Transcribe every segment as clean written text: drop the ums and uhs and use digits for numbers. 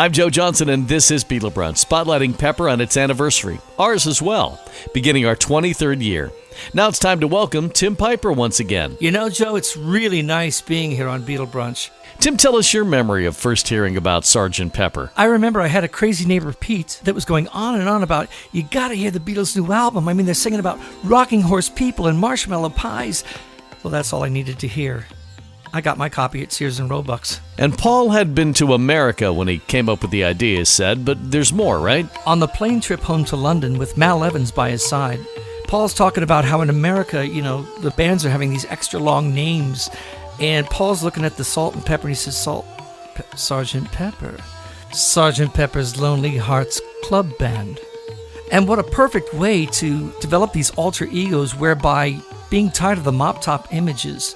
I'm Joe Johnson, and this is Beatle Brunch, spotlighting Pepper on its anniversary, ours as well, beginning our 23rd year. Now it's time to welcome Tim Piper once again. You know, Joe, it's really nice being here on Beatle Brunch. Tim, tell us your memory of first hearing about Sgt. Pepper. I remember I had a crazy neighbor, Pete, that was going on and on about, you gotta hear the Beatles' new album. I mean, they're singing about rocking horse people and marshmallow pies. Well, that's all I needed to hear. I got my copy at Sears and Roebuck's. And Paul had been to America when he came up with the idea, said, but there's more, right? On the plane trip home to London with Mal Evans by his side, Paul's talking about how in America, you know, the bands are having these extra long names. And Paul's looking at the Salt and Pepper and he says, Sgt. Pepper. Sgt. Pepper's Lonely Hearts Club Band. And what a perfect way to develop these alter egos whereby, being tired of the mop-top images,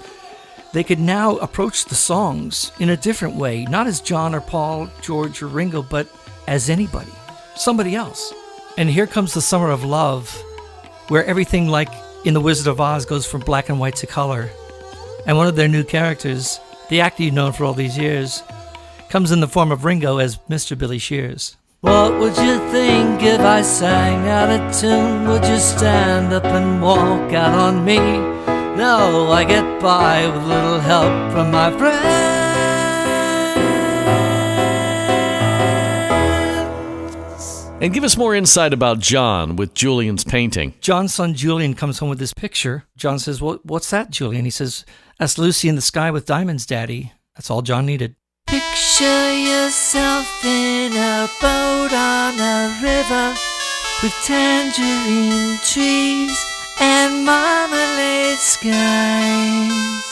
they could now approach the songs in a different way, not as John or Paul, George or Ringo, but as anybody, somebody else. And here comes the Summer of Love, where everything like in The Wizard of Oz goes from black and white to color. And one of their new characters, the actor you've known for all these years, comes in the form of Ringo as Mr. Billy Shears. What would you think if I sang out of tune? Would you stand up and walk out on me? No, I get by with a little help from my friends. And give us more insight about John with Julian's painting. John's son Julian comes home with this picture. John says, well, what's that, Julian? He says, that's Lucy in the sky with diamonds, Daddy. That's all John needed. Picture yourself in a boat on a river with tangerine trees and marmalade skies.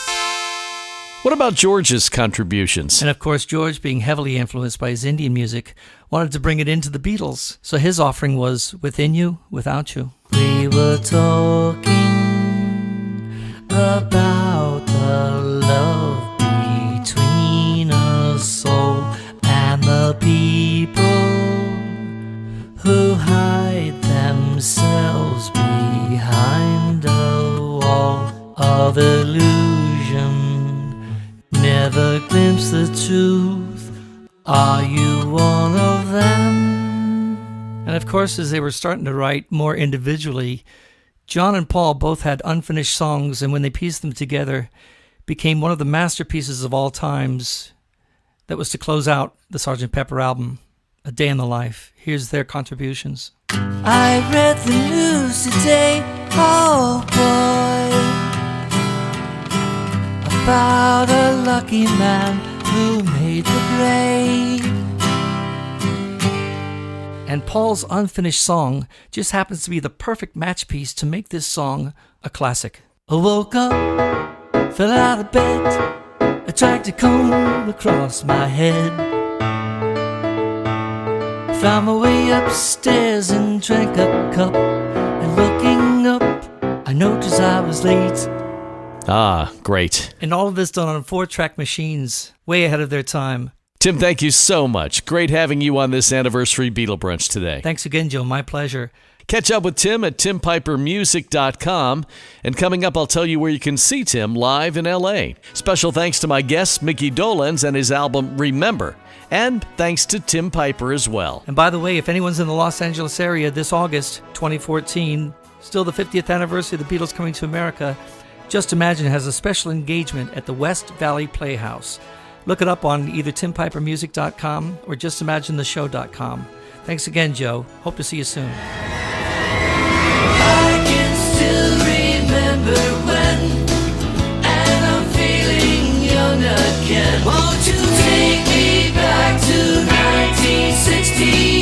What about George's contributions? And of course, George, being heavily influenced by his Indian music, wanted to bring it into the Beatles. So his offering was Within You, Without You. We were talking about the love between us all and the people who hide themselves behind a wall of illusion, never glimpse the truth. Are you one of them? And of course, as they were starting to write more individually, John and Paul both had unfinished songs, and when they pieced them together, became one of the masterpieces of all times that was to close out the Sgt. Pepper album, A Day in the Life. Here's their contributions. I read the news today, oh boy, about a lucky man who made the grade. And Paul's unfinished song just happens to be the perfect match piece to make this song a classic. I woke up, fell out of bed, I dragged a comb across my head, found my way upstairs and drank a cup, and looking up, I noticed I was late. Ah, great. And all of this done on 4-track machines, way ahead of their time. Tim, thank you so much. Great having you on this anniversary Beatle Brunch today. Thanks again, Joe. My pleasure. Catch up with Tim at timpipermusic.com. And coming up, I'll tell you where you can see Tim live in L.A. Special thanks to my guest, Mickey Dolenz, and his album Remember. And thanks to Tim Piper as well. And by the way, if anyone's in the Los Angeles area this August 2014, still the 50th anniversary of the Beatles coming to America, Just Imagine has a special engagement at the West Valley Playhouse. Look it up on either timpipermusic.com or justimaginetheshow.com. Thanks again, Joe. Hope to see you soon. I can still remember when, and I'm feeling young again. Won't you take me back to 1960?